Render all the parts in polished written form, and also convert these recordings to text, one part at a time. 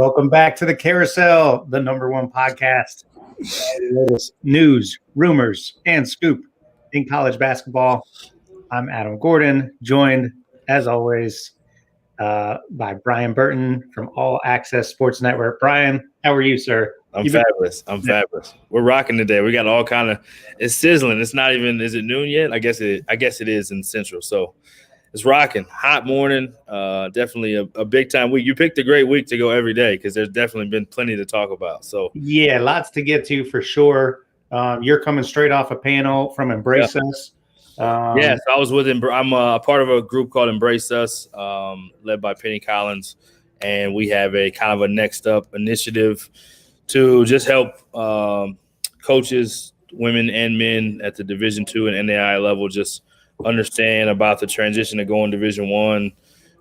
Welcome back to the Carousel, the #1 podcast. Latest news, rumors, and scoop in college basketball. I'm Adam Gordon, joined, as always, by Brian Burton from All Access Sports Network. Brian, how are you, sir? I'm fabulous. We're rocking today. We got all kind of – it's sizzling. It's not even – is it noon yet? I guess it is in Central. So it's rocking. Hot morning. Definitely a big-time week. You picked a great week to go every day because there's definitely been plenty to talk about. So yeah, lots to get to for sure. You're coming straight off a panel from Embrace Us. Yes, I was with him. I'm a part of a group called Embrace Us, led by Penny Collins, and we have a kind of a next up initiative to just help coaches, women and men at the Division II and NAI level just understand about the transition to going Division I,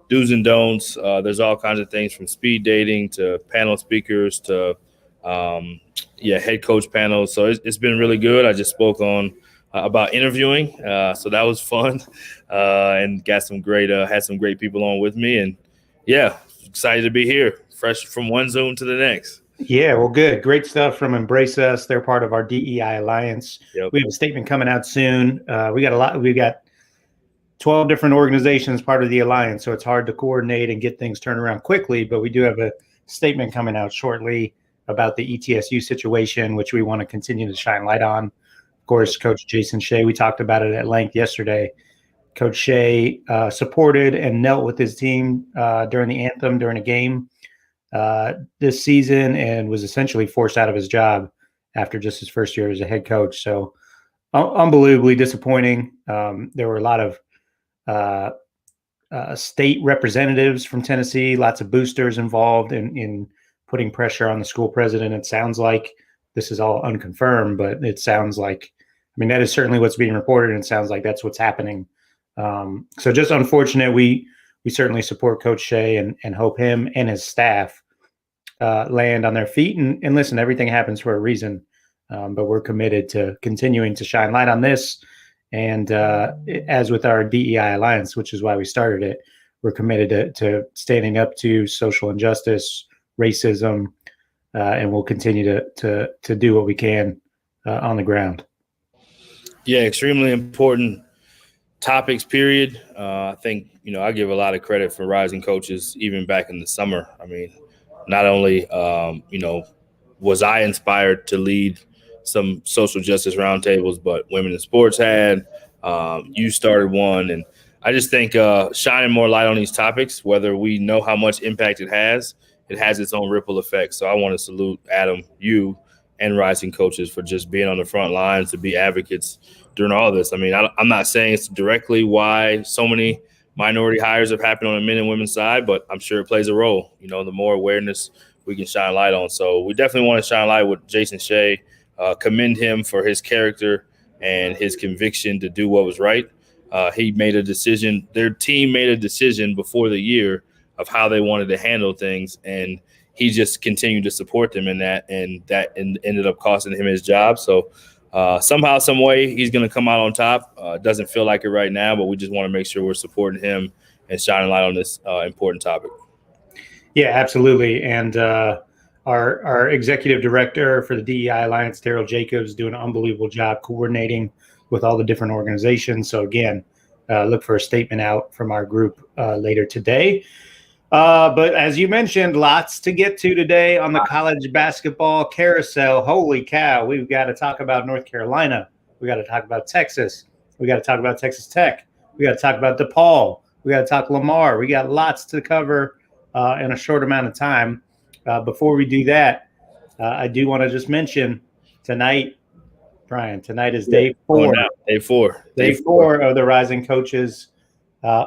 do's and don'ts. There's all kinds of things from speed dating to panel speakers to head coach panels. So it's been really good. I just spoke on about interviewing, so that was fun, and got some great had some great people on with me, and excited to be here, fresh from one Zoom to the next. Yeah, well, good. Great stuff from Embrace Us. They're part of our DEI Alliance. Yep. We have a statement coming out soon. We got 12 different organizations part of the Alliance, so it's hard to coordinate and get things turned around quickly, but we do have a statement coming out shortly about the ETSU situation, which we want to continue to shine light on. Of course, Coach Jason Shea, we talked about it at length yesterday. Coach Shea supported and knelt with his team during the anthem during a game this season and was essentially forced out of his job after just his first year as a head coach. So unbelievably disappointing. There were a lot of state representatives from Tennessee, lots of boosters involved in putting pressure on the school president. It sounds like this is all unconfirmed, but it sounds like, that is certainly what's being reported, and it sounds like that's what's happening. So just unfortunate. We certainly support Coach Shea and hope him and his staff land on their feet. And listen, everything happens for a reason, but we're committed to continuing to shine light on this. And as with our DEI Alliance, which is why we started it, we're committed to standing up to social injustice, racism, and we'll continue to do what we can on the ground. Yeah, extremely important topics, period. I think, I give a lot of credit for rising coaches even back in the summer. Not only, was I inspired to lead some social justice roundtables, but Women in Sports had, you started one. And I just think shining more light on these topics, whether we know how much impact it has its own ripple effect. So I want to salute Adam, you, and rising coaches for just being on the front lines to be advocates during all of this. I'm not saying it's directly why so many minority hires have happened on the men and women's side, but I'm sure it plays a role. The more awareness we can shine light on. So we definitely want to shine light with Jason Shea, commend him for his character and his conviction to do what was right. He made a decision. Their team made a decision before the year of how they wanted to handle things, and he just continued to support them in that, and that ended up costing him his job. So somehow, some way, he's going to come out on top. Doesn't feel like it right now, but we just want to make sure we're supporting him and shining light on this important topic. Yeah, absolutely. And our executive director for the DEI Alliance, Daryl Jacobs, doing an unbelievable job coordinating with all the different organizations. So again, look for a statement out from our group later today. But as you mentioned, lots to get to today on the college basketball carousel. Holy cow. We've got to talk about North Carolina. We got to talk about Texas. We got to talk about Texas Tech. We got to talk about DePaul. We got to talk Lamar. We got lots to cover in a short amount of time. Before we do that, I do want to just mention tonight, Brian, tonight is day 4. Day four of the Rising Coaches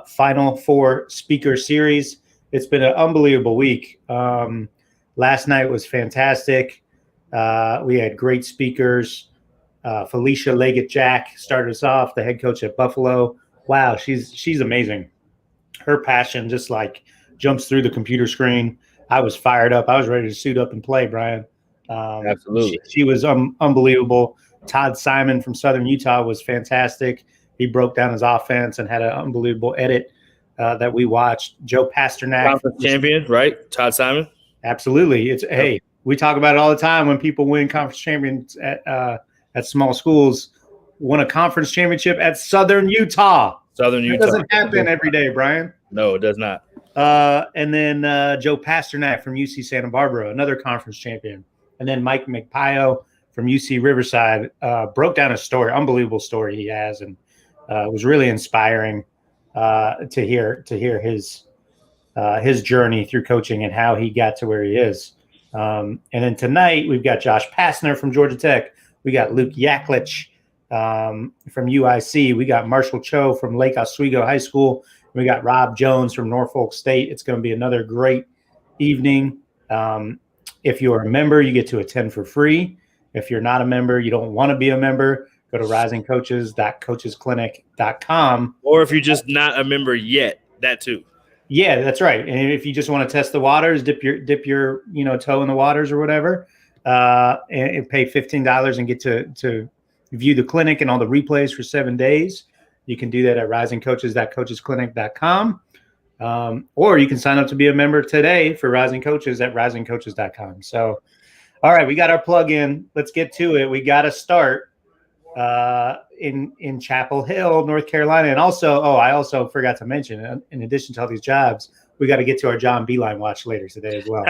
Final Four Speaker Series. It's been an unbelievable week. Last night was fantastic. We had great speakers. Felicia Leggett-Jack started us off, the head coach at Buffalo. Wow, she's amazing. Her passion just jumps through the computer screen. I was fired up. I was ready to suit up and play, Brian. Absolutely. She was unbelievable. Todd Simon from Southern Utah was fantastic. He broke down his offense and had an unbelievable edit that we watched. Joe Pasternak. Conference champion, right? Todd Simon? Absolutely. Hey, we talk about it all the time when people win conference champions at small schools. Won a conference championship at Southern Utah. Southern Utah. That doesn't happen every day, Brian. No, it does not. And then Joe Pasternak from UC Santa Barbara, another conference champion. And then Mike McPio from UC Riverside broke down a story, unbelievable story he has, and it was really inspiring to hear his journey through coaching and how he got to where he is. And then tonight we've got Josh Pastner from Georgia Tech. We got Luke Yaklich from UIC. We got Marshall Cho from Lake Oswego High School. We got Rob Jones from Norfolk State. It's going to be another great evening. If you're a member, you get to attend for free. If you're not a member, you don't want to be a member, go to risingcoaches.coachesclinic.com. Or if you're just not a member yet, that too. Yeah, that's right. And if you just want to test the waters, dip your toe in the waters or whatever, and pay $15 and get to view the clinic and all the replays for 7 days, you can do that at risingcoaches.coachesclinic.com. Or you can sign up to be a member today for Rising Coaches at risingcoaches.com. So, all right, we got our plug in. Let's get to it. We got to start in Chapel Hill, North Carolina. And also, I also forgot to mention, in addition to all these jobs, we got to get to our John Beilein watch later today as well.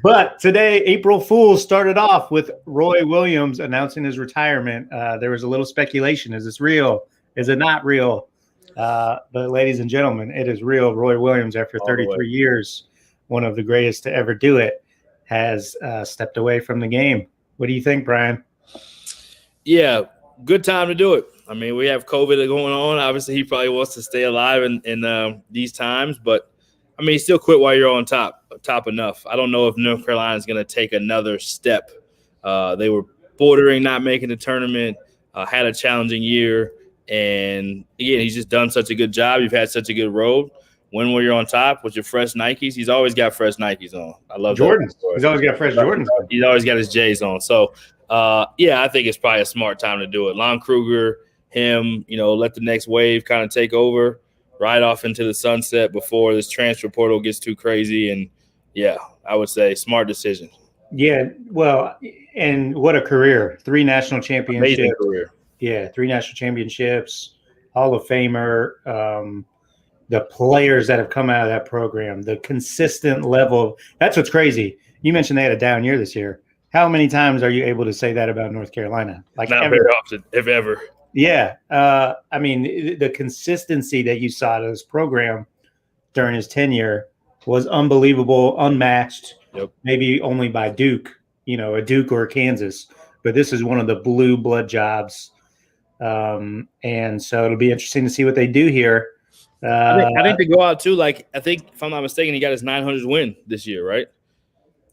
But today, April Fool's started off with Roy Williams announcing his retirement. There was a little speculation. Is this real? Is it not real? But ladies and gentlemen, it is real. Roy Williams, after 33 years, one of the greatest to ever do it, has stepped away from the game. What do you think, Brian? Yeah, good time to do it. I mean, we have COVID going on. Obviously, he probably wants to stay alive in these times, but I mean, still quit while you're on top enough. I don't know if North Carolina is going to take another step. They were bordering not making the tournament, had a challenging year, and again, he's just done such a good job. You've had such a good road. When you're on top with your fresh Nikes, he's always got fresh Nikes on. I love Jordans. He's always got fresh Jordans. He's always got his J's on. So, I think it's probably a smart time to do it. Lon Kruger, him, let the next wave kind of take over, ride off into the sunset before this transfer portal gets too crazy. And, I would say smart decision. Yeah, well, and what a career. 3 national championships. Amazing career. Yeah, 3 national championships, Hall of Famer, the players that have come out of that program, the consistent level. That's what's crazy. You mentioned they had a down year this year. How many times are you able to say that about North Carolina? Like not very often, if ever. Yeah. I mean, the consistency that you saw out of this program during his tenure was unbelievable, unmatched, maybe only by Duke, a Duke or a Kansas. But this is one of the blue blood jobs. And so it'll be interesting to see what they do here. I think they go out too. Like, I think if I'm not mistaken, he got his 900th win this year, right?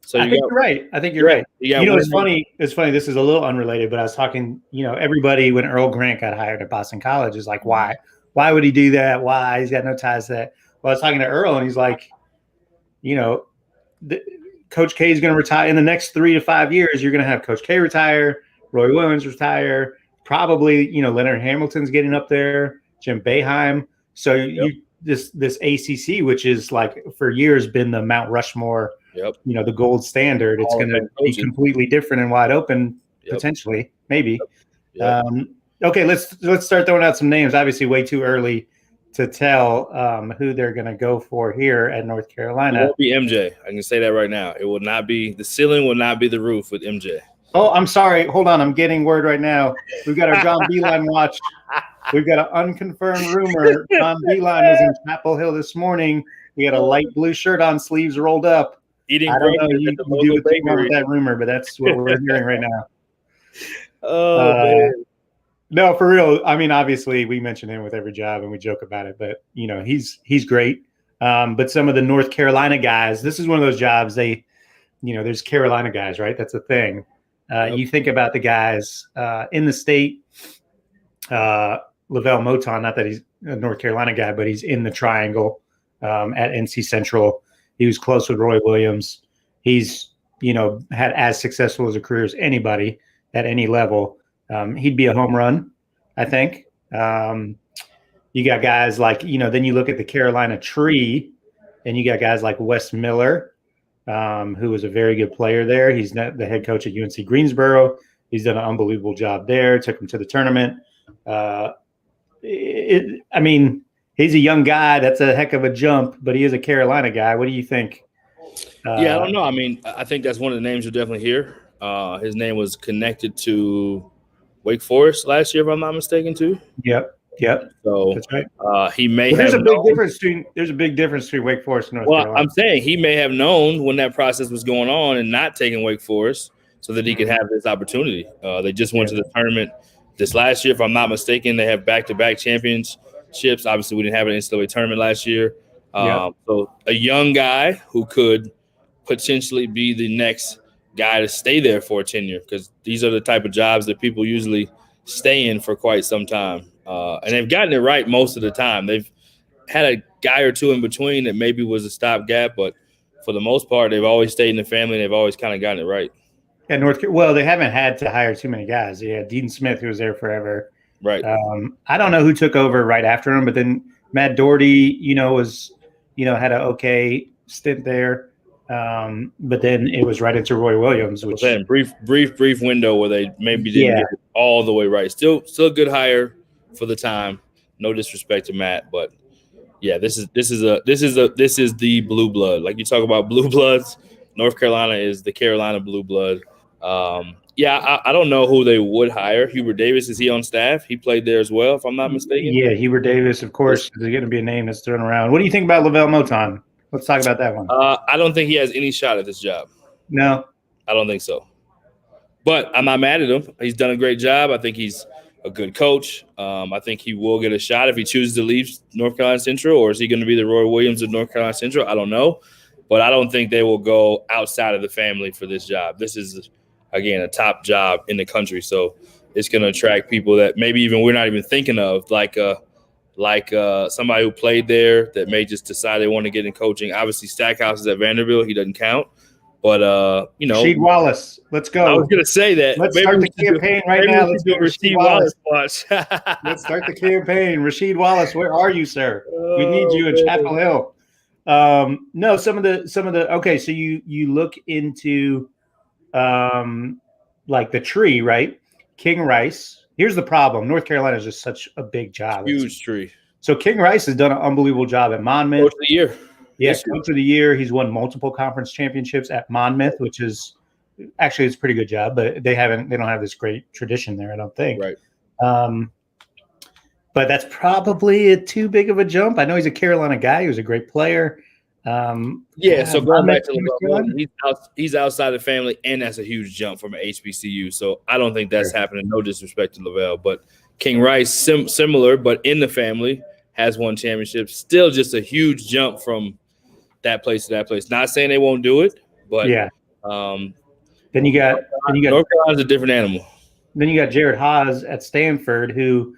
So you're right. I think you're right. It's funny. It's funny. This is a little unrelated, but I was talking, everybody when Earl Grant got hired at Boston College is like, why? Why would he do that? Why? He's got no ties to that. Well, I was talking to Earl and he's like, Coach K is going to retire in the next 3 to 5 years. You're going to have Coach K retire, Roy Williams retire, probably, Leonard Hamilton's getting up there, Jim Boeheim. So this ACC, which is like for years been the Mount Rushmore, the gold standard, it's going to be completely different and wide open potentially, maybe. Okay, let's start throwing out some names. Obviously, way too early to tell who they're going to go for here at North Carolina. It won't be MJ. I can say that right now. It will not be the ceiling. Will not be the roof with MJ. Oh, I'm sorry. Hold on. I'm getting word right now. We've got our John Beilein watch. We've got an unconfirmed rumor. John Beilein was in Chapel Hill this morning. He had a light blue shirt on, sleeves rolled up. Eating I don't know. You do what you want with that rumor, but that's what we're hearing right now. Man. No, for real. I mean, obviously, we mention him with every job and we joke about it, but he's great. But some of the North Carolina guys, this is one of those jobs. There's Carolina guys, right? That's a thing. You think about the guys in the state. Lavelle Moton, not that he's a North Carolina guy, but he's in the triangle at NC Central. He was close with Roy Williams. He's, had as successful as a career as anybody at any level. He'd be a home run, I think. You got guys like, then you look at the Carolina tree and you got guys like Wes Miller, who was a very good player there. He's not the head coach at UNC Greensboro. He's done an unbelievable job there. Took him to the tournament. I mean, he's a young guy. That's a heck of a jump, but he is a Carolina guy. What do you think? Yeah, I don't know. I mean, I think that's one of the names you'll definitely hear. His name was connected to Wake Forest last year, if I'm not mistaken, too. Yep. So that's right. He may there's have a big difference between Wake Forest and North Carolina. I'm saying he may have known when that process was going on and not taking Wake Forest so that he could have this opportunity. They just went to the tournament this last year, if I'm not mistaken. They have back-to-back championships. Obviously, we didn't have an NCAA tournament last year. So a young guy who could potentially be the next guy to stay there for a tenure, because these are the type of jobs that people usually stay in for quite some time. And they've gotten it right most of the time. They've had a guy or two in between that maybe was a stopgap, but for the most part, they've always stayed in the family and they've always kind of gotten it right. And they haven't had to hire too many guys. Yeah, Dean Smith, who was there forever. Right. I don't know who took over right after him, but then Matt Doherty, had an okay stint there. But then it was right into Roy Williams, which brief window where they maybe didn't get it all the way right. Still a good hire for the time. No disrespect to Matt, but yeah, this is the blue blood. Like you talk about blue bloods, North Carolina is the Carolina blue blood. I don't know who they would hire. Hubert Davis, is he on staff? He played there as well, if I'm not mistaken. Yeah, Hubert Davis, of course, is going to be a name that's thrown around. What do you think about Lavelle Moton? Let's talk about that one. I don't think he has any shot at this job. No, I don't think so. But I'm not mad at him. He's done a great job. I think he's a good coach. I think he will get a shot if he chooses to leave North Carolina Central, or is he going to be the Roy Williams of North Carolina Central? I don't know. But I don't think they will go outside of the family for this job. This is, again, a top job in the country. So it's going to attract people that maybe even we're not even thinking of, like somebody who played there that may just decide they want to get in coaching. Obviously, Stackhouse is at Vanderbilt. He doesn't count. But, Rasheed Wallace, let's go. I was going to say that. Let's start the campaign right now. Let's do Rasheed Wallace watch. Let's start the campaign. Rasheed Wallace, where are you, sir? We need you in Chapel Hill. No, some of the okay, so you look into like the tree, right? King Rice. Here's the problem. North Carolina is just such a big job. Huge tree. So King Rice has done an unbelievable job at Monmouth. Coach of the year. Yes, Coach of the year. He's won multiple conference championships at Monmouth, which is actually it's a pretty good job, but they don't have this great tradition there, I don't think. Right. But that's probably too big of a jump. I know he's a Carolina guy. He was a great player. So going back to LeBron, he's outside the family, and that's a huge jump from an HBCU. So I don't think that's happening. No disrespect to Lavelle, but King Rice, similar, but in the family, has won championships. Still just a huge jump from that place to that place. Not saying they won't do it, but Then you got North Carolina's a different animal. Then you got Jared Haas at Stanford, who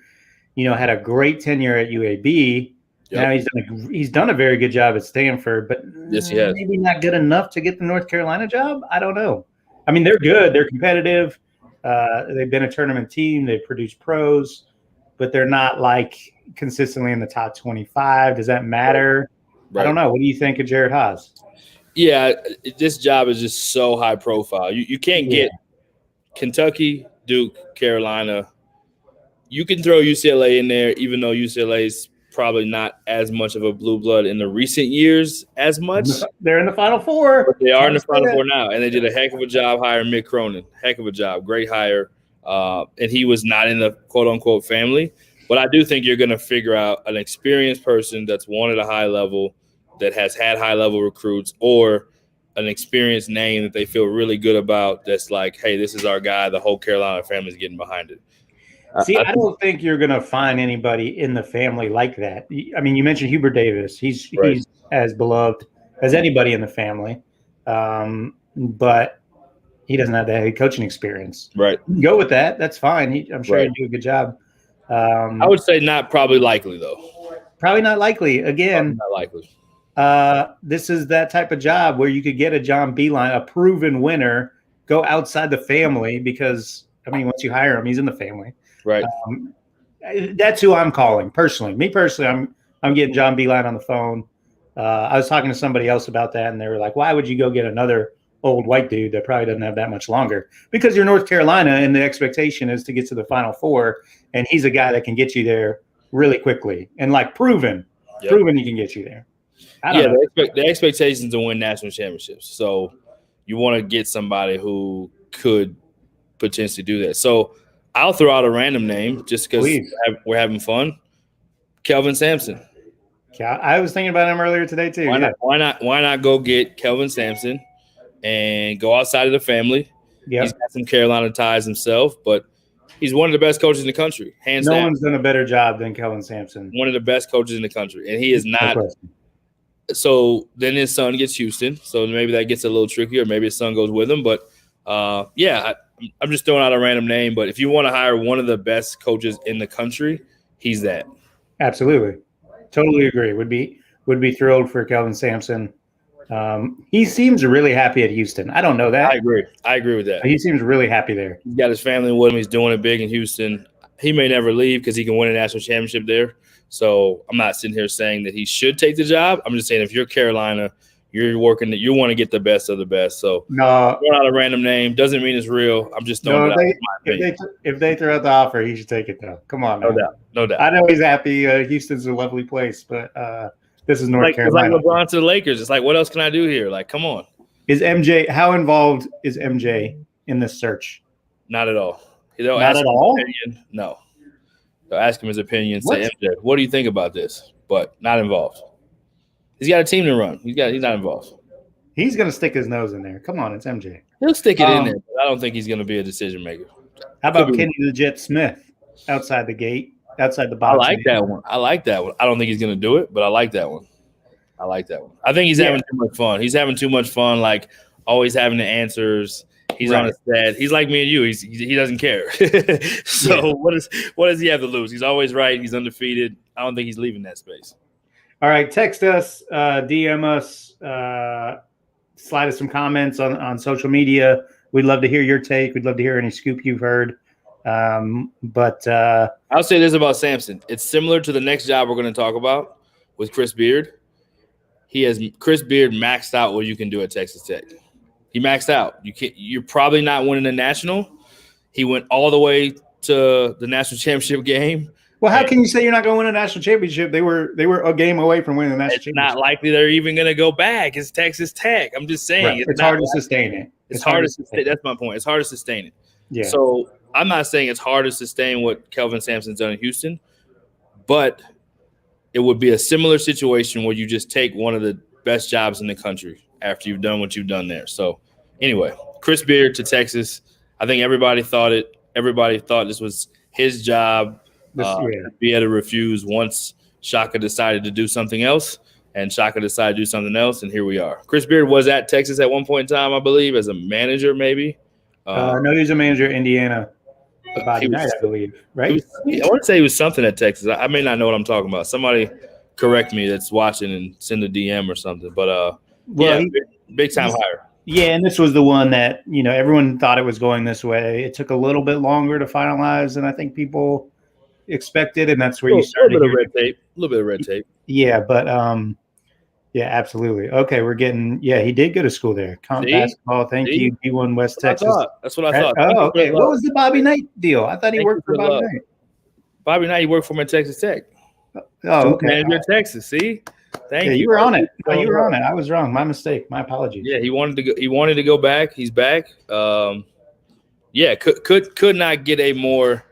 had a great tenure at UAB. Yep. Now he's done a very good job at Stanford, but yes, he has. Maybe not good enough to get the North Carolina job. I don't know. I mean, they're good. They're competitive. They've been a tournament team. They've produced pros, but they're not like consistently in the top 25. Does that matter? Right. I don't know. What do you think of Jared Haas? Yeah, this job is just so high profile. You can't get Kentucky, Duke, Carolina. You can throw UCLA in there, even though UCLA is probably not as much of a blue blood in the recent years as much. They're in the Final Four. But they are in the Final Four now, and they did a heck of a job hiring Mick Cronin. Heck of a job. Great hire. And he was not in the quote-unquote family. But I do think you're going to figure out an experienced person that's won at a high level, that has had high-level recruits, or an experienced name that they feel really good about that's like, hey, this is our guy. The whole Carolina family is getting behind it. See, I don't think you're going to find anybody in the family like that. I mean, you mentioned Hubert Davis. He's as beloved as anybody in the family, but he doesn't have that head coaching experience. Right. Go with that. That's fine. I'm sure he'll do a good job. I would say not probably likely, though. Probably not likely. Again, not likely. This is that type of job where you could get a John Beilein, a proven winner, go outside the family because, I mean, once you hire him, he's in the family. Right. That's who I'm calling personally. Me personally, I'm getting John Beilein on the phone. I was talking to somebody else about that, and they were like, "Why would you go get another old white dude that probably doesn't have that much longer?" Because you're North Carolina, and the expectation is to get to the Final Four, and he's a guy that can get you there really quickly and like proven he can get you there. I don't know. The expectation is to win national championships. So you want to get somebody who could potentially do that. So I'll throw out a random name just because we're having fun. Kelvin Sampson. I was thinking about him earlier today too. Why not go get Kelvin Sampson and go outside of the family? Yep. He's got some Carolina ties himself, but he's one of the best coaches in the country. Hands down. No one's done a better job than Kelvin Sampson. One of the best coaches in the country. And he is not. So then his son gets Houston. So maybe that gets a little trickier. Maybe his son goes with him. But, I'm just throwing out a random name. But if you want to hire one of the best coaches in the country, he's that. Absolutely. Totally agree. Would be thrilled for Kelvin Sampson. He seems really happy at Houston. I don't know that. I agree with that. He seems really happy there. He's got his family with him. He's doing it big in Houston. He may never leave because he can win a national championship there. So I'm not sitting here saying that he should take the job. I'm just saying if you're Carolina, you want to get the best of the best. So no, throwing out a random name doesn't mean it's real. I'm just throwing it out. If they throw out the offer, he should take it though. Come on, no doubt. I know he's happy. Houston's a lovely place, but this is North Carolina. It's like LeBron to the Lakers. It's like, what else can I do here? Like, come on. How involved is MJ in this search? Not at all. Not at all? No. They'll ask him his opinion. Say, MJ, what do you think about this? But not involved. He's got a team to run. He's not involved. He's going to stick his nose in there. Come on, it's MJ. He'll stick it in there, but I don't think he's going to be a decision maker. How about Kenny the Jet Smith outside the gate, outside the box? I like that one. I don't think he's going to do it, but I like that one. I think he's having too much fun. He's having too much fun, like always having the answers. He's on his set. He's like me and you. He doesn't care. So what does he have to lose? He's always right. He's undefeated. I don't think he's leaving that space. All right, text us, DM us, slide us some comments on social media. We'd love to hear your take. We'd love to hear any scoop you've heard. But I'll say this about Sampson. It's similar to the next job we're going to talk about with Chris Beard. Chris Beard maxed out what you can do at Texas Tech. He maxed out. You're probably not winning a national. He went all the way to the national championship game. Well, how can you say you're not going to win a national championship? They were a game away from winning the national championship. It's not likely they're even going to go back. It's Texas Tech. I'm just saying. It's hard to sustain it. It's hard to sustain. That's my point. It's hard to sustain it. Yeah. So I'm not saying it's hard to sustain what Kelvin Sampson's done in Houston, but it would be a similar situation where you just take one of the best jobs in the country after you've done what you've done there. So anyway, Chris Beard to Texas. I think everybody thought this was his job. Be able to refuse once Shaka decided to do something else, and Shaka decided to do something else, and here we are. Chris Beard was at Texas at one point in time, I believe, as a manager, maybe. No, he was a manager at Indiana. Bobby Knight, I believe, right? I want to say he was something at Texas. I may not know what I'm talking about. Somebody correct me that's watching and send a DM or something. But big time hire. Yeah, and this was the one that everyone thought it was going this way. It took a little bit longer to finalize than I think people expected, and that's where you started. A little bit of red tape. Yeah, but yeah, absolutely. Okay, we're getting. Yeah, he did go to school there. Basketball. Thank you, D1 West Texas. That's what I thought. Oh, okay. What was the Bobby Knight deal? I thought he worked for Bobby Knight. Bobby Knight, he worked for him at Texas Tech. Oh, okay. Manager at Texas. See, thank you. You were on it. You were on it. I was wrong. My mistake. My apologies. Yeah, he wanted to go. He wanted to go back. He's back. Yeah, could not get a more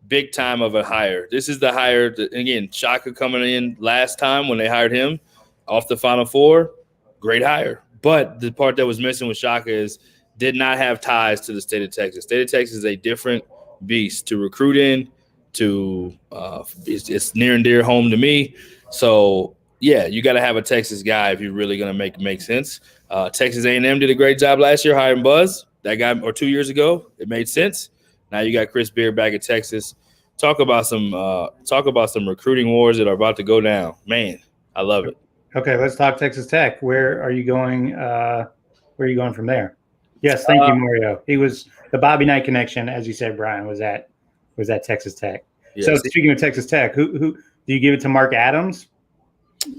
big time of a hire. This is the hire that, again, Shaka coming in last time when they hired him off the Final Four. Great hire. But the part that was missing with Shaka is did not have ties to the state of Texas. State of Texas is a different beast to recruit in. It's near and dear home to me. So yeah, you got to have a Texas guy if you're really going to make sense. Texas A&M did a great job last year hiring Buzz. That guy, or 2 years ago, it made sense. Now you got Chris Beard back at Texas. Talk about some recruiting wars that are about to go down. Man, I love it. Okay, let's talk Texas Tech. Where are you going? Where are you going from there? Yes, thank you, Mario. He was the Bobby Knight connection, as you said, Brian, was at Texas Tech. Yes. So speaking of Texas Tech, who do you give it to Mark Adams?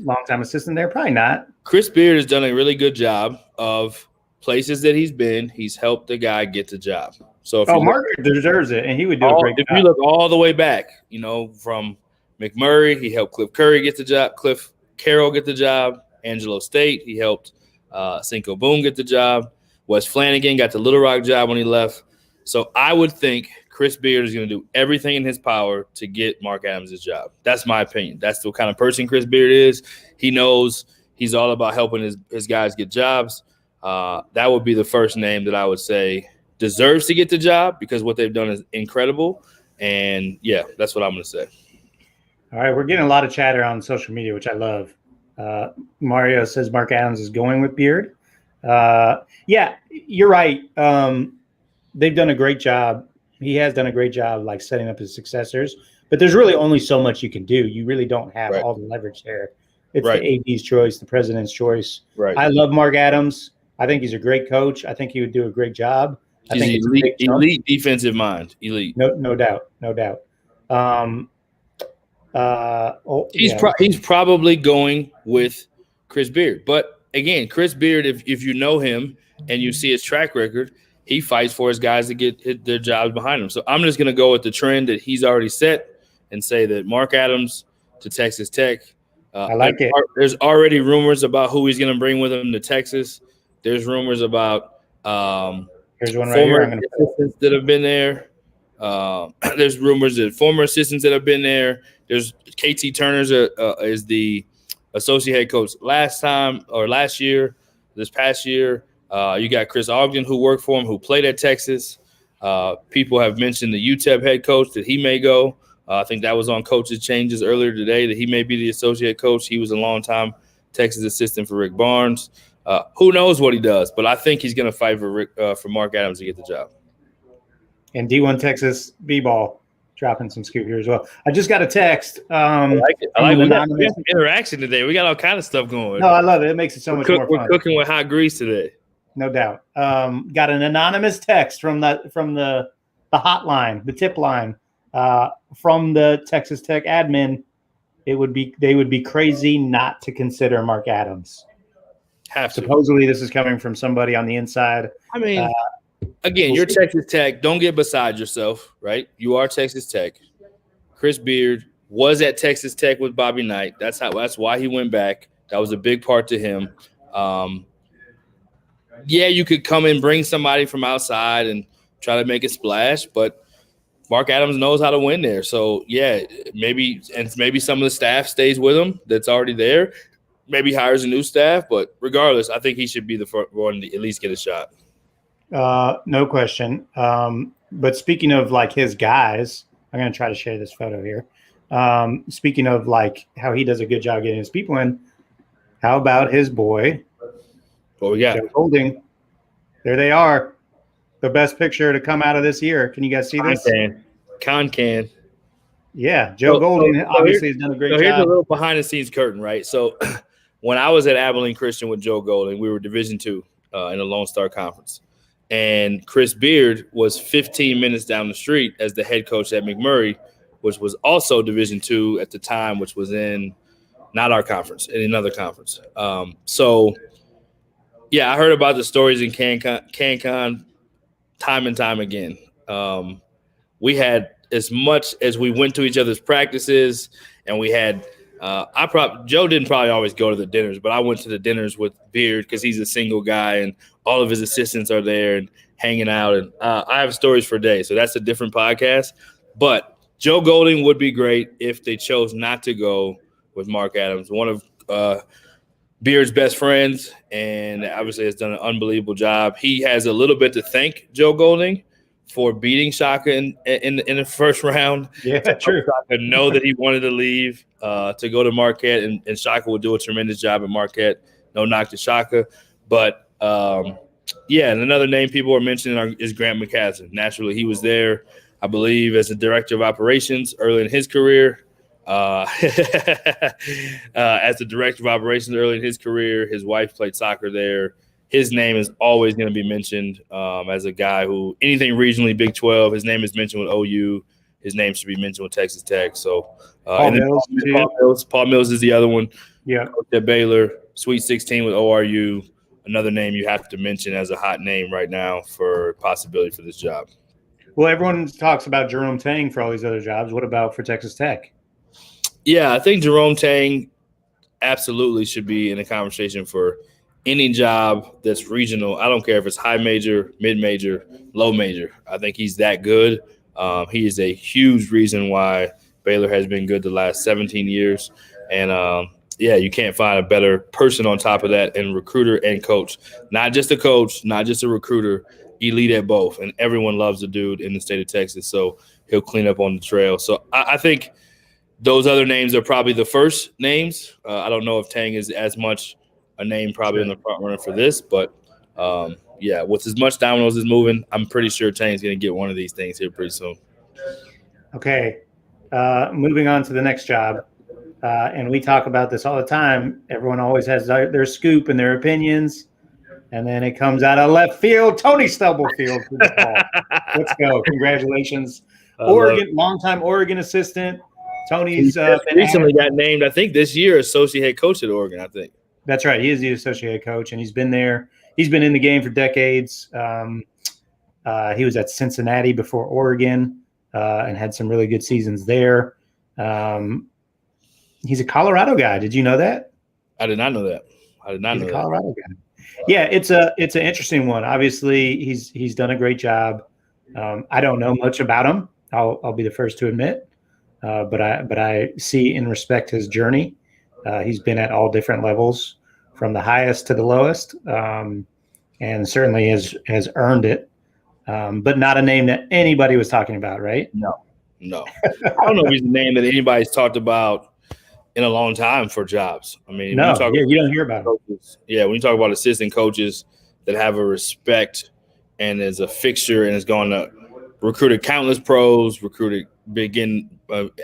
longtime assistant there? Probably not. Chris Beard has done a really good job of places that he's been. He's helped the guy get the job. So if Mark deserves it, and he would do a great job. If you look all the way back, from McMurray, he helped Cliff Curry get the job. Cliff Carroll get the job. Angelo State, he helped Cinco Boone get the job. Wes Flanagan got the Little Rock job when he left. So I would think Chris Beard is going to do everything in his power to get Mark Adams' job. That's my opinion. That's the kind of person Chris Beard is. He knows he's all about helping his guys get jobs. That would be the first name that I would say deserves to get the job because what they've done is incredible. And, yeah, that's what I'm going to say. All right, we're getting a lot of chatter on social media, which I love. Mario says Mark Adams is going with Beard. Yeah, you're right. They've done a great job. He has done a great job like setting up his successors, but there's really only so much you can do. You really don't have all the leverage there. It's the AD's choice, the president's choice. Right. I love Mark Adams. I think he's a great coach. I think he would do a great job. I think elite defensive mind. Elite. No doubt. He's probably going with Chris Beard. But again, Chris Beard, if you know him and you see his track record, he fights for his guys to get their jobs behind him. So I'm just going to go with the trend that he's already set and say that Mark Adams to Texas Tech. I like it. There's already rumors about who he's going to bring with him to Texas. There's rumors about here's one right here. Assistants that have been there. There's rumors that former assistants that have been there. There's KT Turner's is the associate head coach last year, this past year. You got Chris Ogden who worked for him, who played at Texas. People have mentioned the UTEP head coach that he may go. I think that was on coaches changes earlier today that he may be the associate coach. He was a longtime Texas assistant for Rick Barnes. Who knows what he does, but I think he's going to fight for Mark Adams to get the job. And D1 Texas B-ball dropping some scoop here as well. I just got a text. I like it. We got some interaction today. We got all kind of stuff going. No, I love it. It makes it so much more fun. We're cooking with hot grease today. No doubt. Got an anonymous text from the hotline, the tip line, from the Texas Tech admin. They would be crazy not to consider Mark Adams. Supposedly, this is coming from somebody on the inside. I mean, again, you're Texas Tech. Don't get beside yourself, right? You are Texas Tech. Chris Beard was at Texas Tech with Bobby Knight. That's why he went back. That was a big part to him. Yeah, you could come and bring somebody from outside and try to make a splash, but Mark Adams knows how to win there. So, yeah, maybe some of the staff stays with him that's already there. Maybe hires a new staff, but regardless, I think he should be the first one to at least get a shot. No question. But speaking of like his guys, I'm going to try to share this photo here. Speaking of like how he does a good job getting his people in, how about his boy? What we got? Joe Golding. There they are. The best picture to come out of this year. Can you guys see this? Can. Yeah, Joe Golding obviously has done a great job. So here's a little behind-the-scenes curtain, right? So when I was at Abilene Christian with Joe Golding, we were Division II in the Lone Star Conference. And Chris Beard was 15 minutes down the street as the head coach at McMurray, which was also Division II at the time, which was in not our conference, in another conference. Yeah, I heard about the stories in CanCon time and time again. We had, as much as we went to each other's practices, and we had Joe didn't probably always go to the dinners, but I went to the dinners with Beard because he's a single guy and all of his assistants are there and hanging out. And I have stories for days, so that's a different podcast. But Joe Golding would be great if they chose not to go with Mark Adams, one of Beard's best friends, and obviously has done an unbelievable job. He has a little bit to thank Joe Golding for beating Shaka in the first round. Yeah, true. Shaka know that he wanted to leave to go to Marquette, and Shaka will do a tremendous job at Marquette. No knock to Shaka. But, yeah, and another name people are mentioning is Grant McCaslin. Naturally, he was there, I believe, as the director of operations early in his career. As the director of operations early in his career, his wife played soccer there. His name is always going to be mentioned as a guy who anything regionally Big 12, his name is mentioned with OU. His name should be mentioned with Texas Tech. So Paul Mills is the other one. Yeah. Coach at Baylor, Sweet 16 with ORU. Another name you have to mention as a hot name right now for possibility for this job. Well, everyone talks about Jerome Tang for all these other jobs. What about for Texas Tech? Yeah, I think Jerome Tang absolutely should be in the conversation for any job that's regional. I don't care if it's high major, mid major, low major. I think he's that good. He is a huge reason why Baylor has been good the last 17 years. And you can't find a better person on top of that, and recruiter and coach. Not just a coach, not just a recruiter, elite at both. And everyone loves the dude in the state of Texas, so he'll clean up on the trail. So I think those other names are probably the first names. I don't know if Tang is as much a name probably in the front runner for this, but with as much dominoes as moving, I'm pretty sure Tang's going to get one of these things here pretty soon. Okay, moving on to the next job. And we talk about this all the time. Everyone always has their scoop and their opinions. And then it comes out of left field. Tony Stubblefield for DePaul. Let's go. Congratulations. Oregon, longtime Oregon assistant. Tony's recently got named, I think, this year associate head coach at Oregon, I think. That's right. He is the associate head coach, and he's been there. He's been in the game for decades. He was at Cincinnati before Oregon and had some really good seasons there. He's a Colorado guy. Did you know that? I did not know that. He's a Colorado guy. Yeah, it's an interesting one. Obviously, he's done a great job. I don't know much about him. I'll be the first to admit, but I see and respect his journey. He's been at all different levels, from the highest to the lowest, and certainly has earned it. But not a name that anybody was talking about, right? No. I don't know if he's a name that anybody's talked about in a long time for jobs. I mean, you don't hear about coaches, when you talk about assistant coaches that have a respect and is a fixture and has gone to recruited countless pros,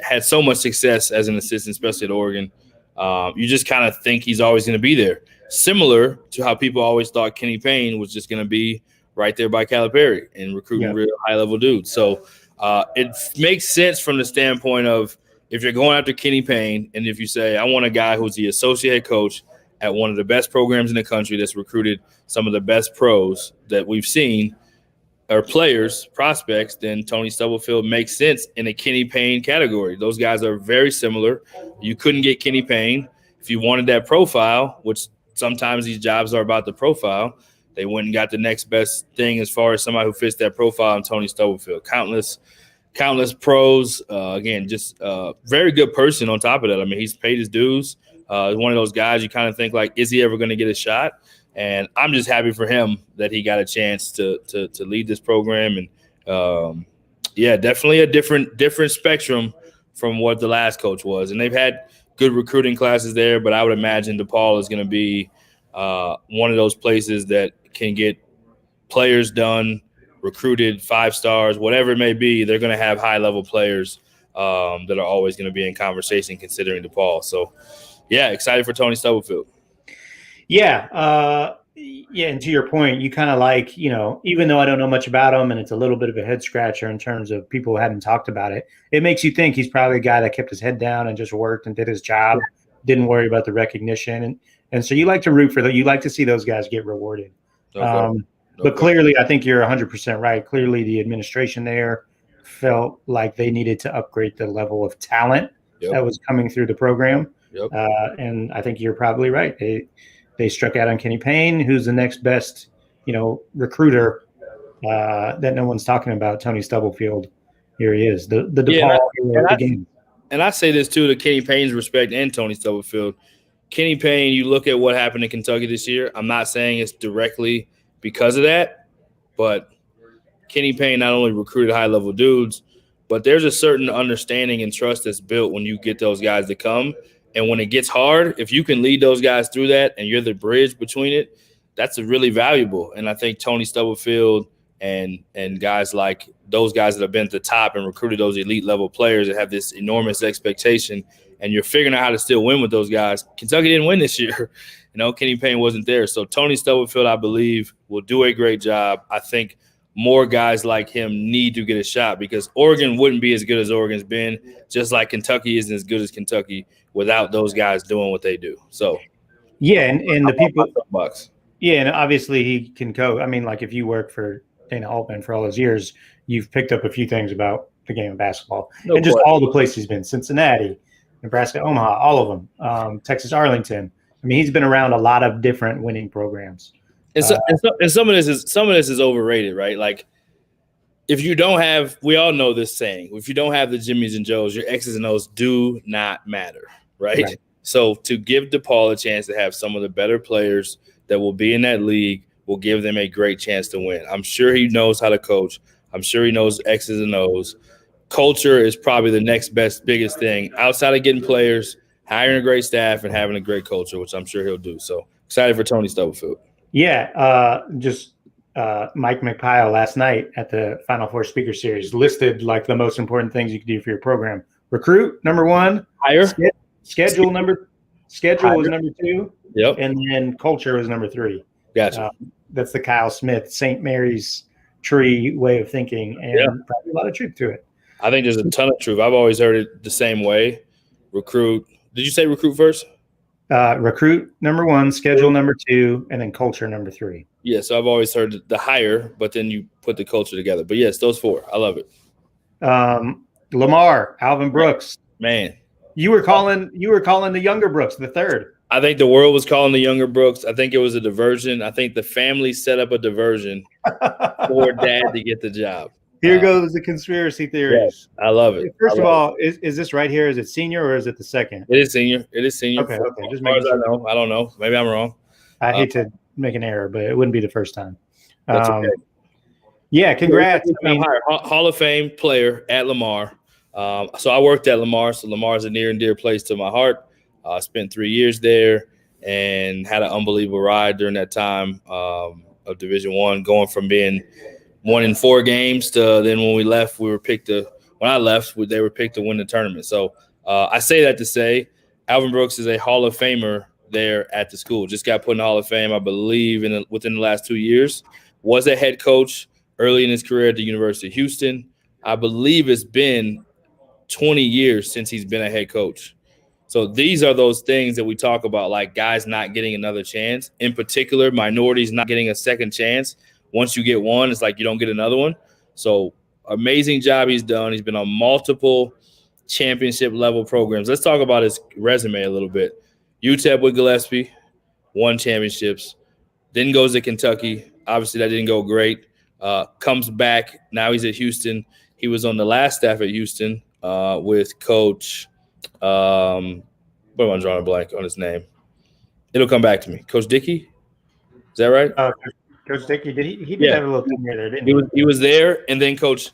had so much success as an assistant, especially at Oregon. You just kind of think he's always going to be there. Similar to how people always thought Kenny Payne was just going to be right there by Calipari and recruiting real high-level dudes. So it makes sense from the standpoint of, if you're going after Kenny Payne, and if you say, I want a guy who's the associate head coach at one of the best programs in the country that's recruited some of the best pros that we've seen, or players, prospects, then Tony Stubblefield makes sense in a Kenny Payne category. Those guys are very similar. You couldn't get Kenny Payne. If you wanted that profile, which sometimes these jobs are about the profile, they went and got the next best thing as far as somebody who fits that profile in Tony Stubblefield. Countless pros. Again, just very good person on top of that. I mean, he's paid his dues. He's one of those guys you kind of think, like, is he ever going to get a shot? And I'm just happy for him that he got a chance to lead this program. And, definitely a different spectrum from what the last coach was. And they've had good recruiting classes there, but I would imagine DePaul is going to be one of those places that can get players done, recruited 5 stars, whatever it may be. They're going to have high-level players that are always going to be in conversation considering DePaul. So, excited for Tony Stubblefield. And to your point, you kind of like, even though I don't know much about him and it's a little bit of a head scratcher in terms of people who hadn't talked about it, it makes you think he's probably a guy that kept his head down and just worked and did his job, didn't worry about the recognition. And so you like to root for that. You like to see those guys get rewarded. But clearly, I think you're 100% right. Clearly, the administration there felt like they needed to upgrade the level of talent that was coming through the program. And I think you're probably right. They struck out on Kenny Payne, who's the next best, recruiter that no one's talking about. Tony Stubblefield, here he is, the DePaul game. And I say this too, to Kenny Payne's respect and Tony Stubblefield. Kenny Payne, you look at what happened in Kentucky this year. I'm not saying it's directly because of that, but Kenny Payne not only recruited high-level dudes, but there's a certain understanding and trust that's built when you get those guys to come. And when it gets hard, if you can lead those guys through that and you're the bridge between it, that's really valuable. And I think Tony Stubblefield and guys like those guys that have been at the top and recruited those elite level players that have this enormous expectation, and you're figuring out how to still win with those guys. Kentucky didn't win this year. Kenny Payne wasn't there. So Tony Stubblefield, I believe, will do a great job. I think more guys like him need to get a shot because Oregon wouldn't be as good as Oregon's been, just like Kentucky isn't as good as Kentucky without those guys doing what they do. So, yeah, and the people, bucks. Yeah, and obviously he can coach. I mean, like if you work for Dana Altman for all those years, you've picked up a few things about the game of basketball and just all the places he's been: Cincinnati, Nebraska, Omaha, all of them, Texas, Arlington. I mean, he's been around a lot of different winning programs. And some of this is overrated, right? Like if you don't have, we all know this saying: if you don't have the Jimmys and Joes, your X's and O's do not matter, right? So to give DePaul a chance to have some of the better players that will be in that league will give them a great chance to win. I'm sure he knows how to coach. I'm sure he knows X's and O's. Culture is probably the next biggest thing outside of getting players, hiring a great staff, and having a great culture, which I'm sure he'll do. So excited for Tony Stubblefield. Yeah, Mike McPile last night at the Final Four Speaker Series listed like the most important things you can do for your program. Recruit, number one. Hire. Schedule was number two. Yep. And then culture was number three. Gotcha. That's the Kyle Smith, St. Mary's tree way of thinking, and probably a lot of truth to it. I think there's a ton of truth. I've always heard it the same way. Recruit. Did you say recruit first? Recruit number one, schedule number two, and then culture number three. Yeah, so I've always heard the hire, but then you put the culture together. But yes, those four. I love it. Lamar, Alvin Brooks. Man. You were calling the younger Brooks, the third. I think the world was calling the younger Brooks. I think it was a diversion. I think the family set up a diversion for dad to get the job. Here goes the conspiracy theories. Yeah, I love it. First of all, is this right here? Is it senior or is it the second? It is senior. Okay. Just as I know. I don't know. Maybe I'm wrong. I hate to make an error, but it wouldn't be the first time. That's okay. Yeah, congrats. Hall of Fame player at Lamar. So I worked at Lamar. So Lamar is a near and dear place to my heart. I spent 3 years there and had an unbelievable ride during that time of Division I, going from being 1 in 4 games to then when we left, they were picked to win the tournament. So I say that to say Alvin Brooks is a Hall of Famer there at the school. Just got put in the Hall of Fame, I believe, within the last 2 years. Was a head coach early in his career at the University of Houston. I believe it's been 20 years since he's been a head coach. So these are those things that we talk about, like guys not getting another chance. In particular, minorities not getting a second chance. Once you get one, it's like you don't get another one. So amazing job he's done. He's been on multiple championship-level programs. Let's talk about his resume a little bit. UTEP with Gillespie, won championships. Then goes to Kentucky. Obviously, that didn't go great. Comes back. Now he's at Houston. He was on the last staff at Houston with Coach what am I drawing a blank on his name? It'll come back to me. Coach Dickey? Is that right? Coach Dickey, he did have a little tenure there, didn't he? He was there, and then Coach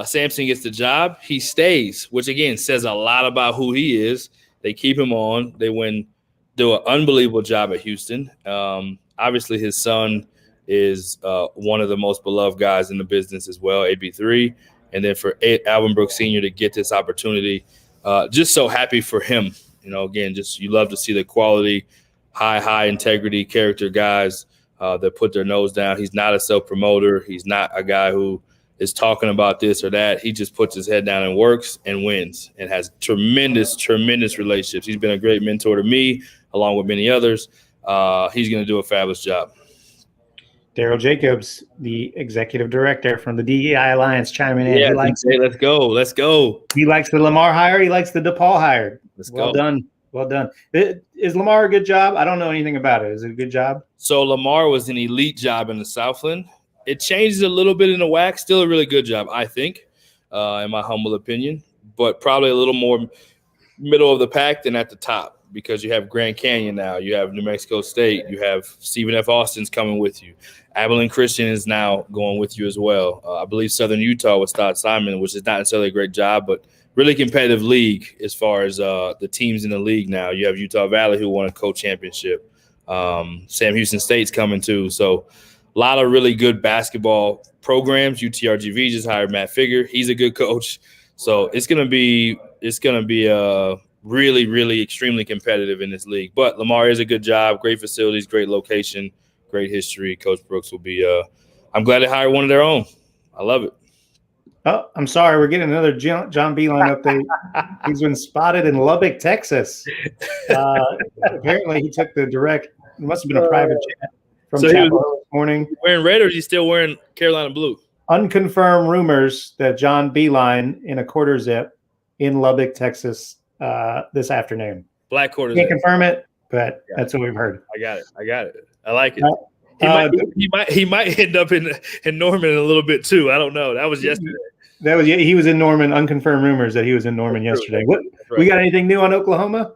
Sampson gets the job. He stays, which, again, says a lot about who he is. They keep him on. They do an unbelievable job at Houston. Obviously, his son is one of the most beloved guys in the business as well, AB3. And then for Alvin Brooks Sr. to get this opportunity, just so happy for him. You know, again, just you love to see the quality, high integrity character guys that put their nose down. He's not a self-promoter. He's not a guy who is talking about this or that. He just puts his head down and works and wins and has tremendous relationships. He's been a great mentor to me, along with many others. He's going to do a fabulous job. Daryl Jacobs, the executive director from the DEI Alliance, chiming in. Yeah, let's go. He likes the Lamar hire. He likes the DePaul hire. Well done. Is Lamar a good job? I don't know anything about it. Is it a good job? So Lamar was an elite job in the Southland. It changes a little bit in the WAC. Still a really good job, I think, in my humble opinion, but probably a little more middle of the pack than at the top because you have Grand Canyon now. You have New Mexico State. You have Stephen F. Austin's coming with you. Abilene Christian is now going with you as well. I believe Southern Utah with Stott Simon, which is not necessarily a great job, but really competitive league as far as the teams in the league now. You have Utah Valley who won a co-championship. Sam Houston State's coming too. So a lot of really good basketball programs. UTRGV just hired Matt Figure. He's a good coach. So it's gonna be really extremely competitive in this league. But Lamar is a good job, great facilities, great location, great history. Coach Brooks will be I'm glad they hired one of their own. I love it. Oh, I'm sorry. We're getting another John Beilein update. He's been spotted in Lubbock, Texas. Apparently, he took the direct. It must have been a private jet from Chapel this morning. Wearing red, or is he still wearing Carolina blue? Unconfirmed rumors that John Beilein in a quarter zip in Lubbock, Texas, this afternoon. Black quarter Can't zip. confirm it, but that's what we've heard. I got it. I like it. He might end up in Norman in a little bit too. I don't know. That was yesterday. He was in Norman. Unconfirmed rumors that he was in Norman yesterday. What right. We got anything new on Oklahoma?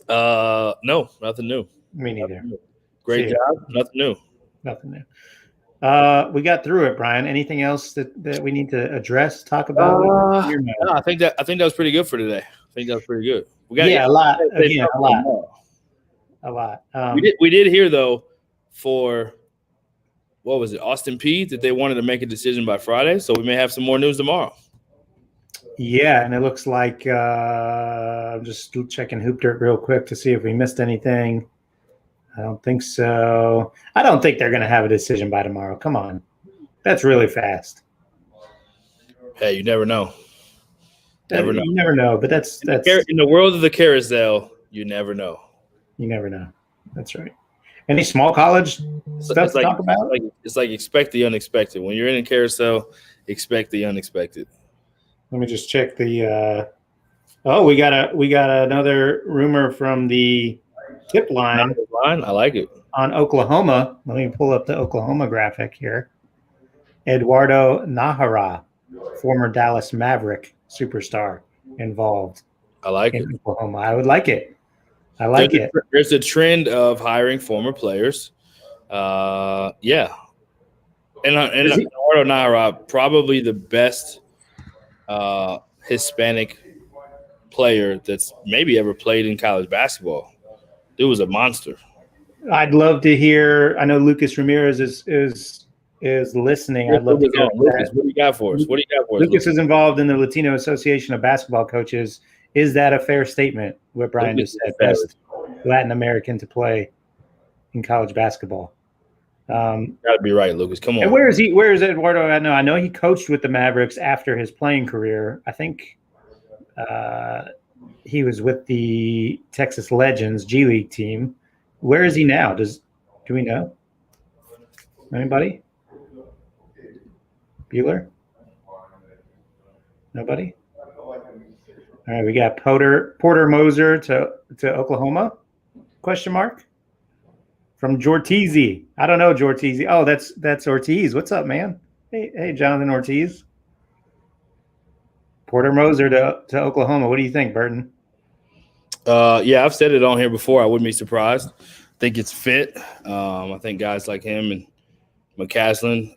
No, nothing new. Me neither. Great job. Nothing new. Nothing new. We got through it, Brian. Anything else that we need to address, talk about? No, I think that was pretty good for today. I think that was pretty good. We got a lot. Again, a lot. We did hear though for what was it, Austin Peay, that they wanted to make a decision by Friday, so we may have some more news tomorrow. Yeah, and it looks like I'm just checking Hoop Dirt real quick to see if we missed anything. I don't think so. I don't think they're going to have a decision by tomorrow. Come on. That's really fast. Hey, you never know. You never know, but that's in the world of the carousel, you never know. You never know. That's right. Any small college stuff to talk about? It's like expect the unexpected. When you're in a carousel, expect the unexpected. Let me just check the we got another rumor from the tip line. I like it. On Oklahoma. Let me pull up the Oklahoma graphic here. Eduardo Najera, former Dallas Maverick superstar, involved. I like it. Oklahoma. I would like it. I like it. There's a trend of hiring former players. Yeah. And Eduardo Najera, probably the best Hispanic player that's maybe ever played in college basketball. Dude was a monster. I'd love to hear. I know Lucas Ramirez is listening. I'd love to hear Lucas, what do you got for us? Lucas is involved in the Latino Association of Basketball Coaches. Is that a fair statement? What Brian just said, best Latin American to play in college basketball. Gotta be right, Lucas. Come on. And where is he? Where is Eduardo? I know he coached with the Mavericks after his playing career. I think he was with the Texas Legends G League team. Where is he now? Do we know? Anybody? Bueller? Nobody? All right, we got Porter Moser to Oklahoma? Question mark? From Jortizi. I don't know Jortizi. Oh, that's Ortiz. What's up, man? Hey, Jonathan Ortiz. Porter Moser to Oklahoma. What do you think, Burton? Yeah, I've said it on here before. I wouldn't be surprised. I think it's fit. I think guys like him and McCaslin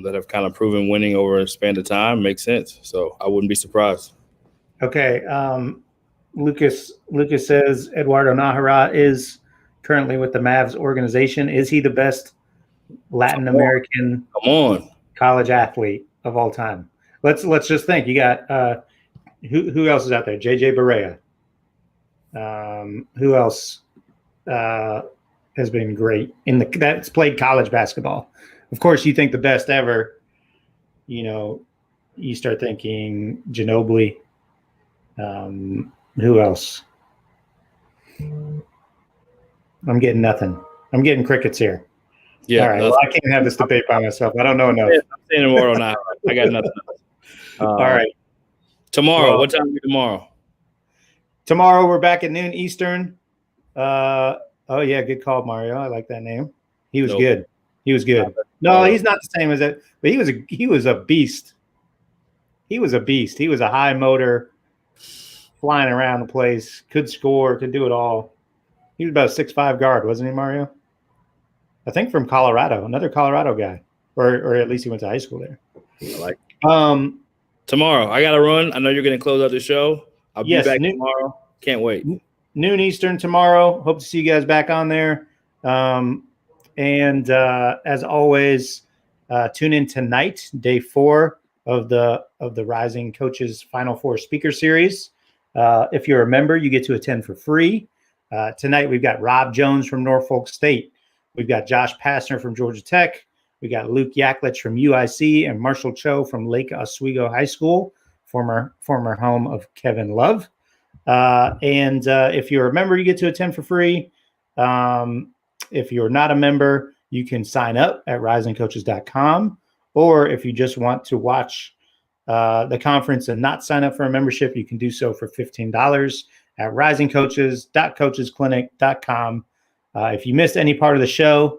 that have kind of proven winning over a span of time makes sense. So I wouldn't be surprised. Okay. Lucas says Eduardo Najera is currently with the Mavs organization. Is he the best Latin American college athlete of all time? Let's just think. You got who else is out there? JJ Barea. Who else has been great that's played college basketball? Of course, you think the best ever. You start thinking Ginobili. Who else? I'm getting nothing. I'm getting crickets here. Yeah. All right. Well, I can't have this debate by myself. I don't know enough. I'm saying tomorrow now. I got nothing. All right. Tomorrow. What time is it tomorrow? Tomorrow we're back at noon Eastern. Oh yeah, good call, Mario. I like that name. He was good. He was good. No, he's not the same as that, but he was a beast. He was a beast. He was a high motor, flying around the place, could score, could do it all. He was about a 6'5" guard, wasn't he, Mario? I think from Colorado, another Colorado guy, or at least he went to high school there. I like it. Tomorrow, I got to run. I know you're going to close out the show. I'll be back tomorrow. Can't wait. Noon Eastern tomorrow. Hope to see you guys back on there. And as always, tune in tonight, day 4 of the Rising Coaches Final Four Speaker Series. If you're a member, you get to attend for free. Tonight we've got Rob Jones from Norfolk State. We've got Josh Passner from Georgia Tech. We got Luke Yaklich from UIC and Marshall Cho from Lake Oswego High School, former home of Kevin Love. And if you're a member, you get to attend for free. If you're not a member, you can sign up at risingcoaches.com. Or if you just want to watch the conference and not sign up for a membership, you can do so for $15 at risingcoaches.coachesclinic.com. If you missed any part of the show,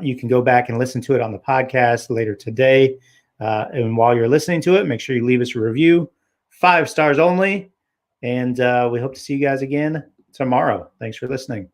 you can go back and listen to it on the podcast later today. And while you're listening to it, make sure you leave us a review, 5 stars only. And we hope to see you guys again tomorrow. Thanks for listening.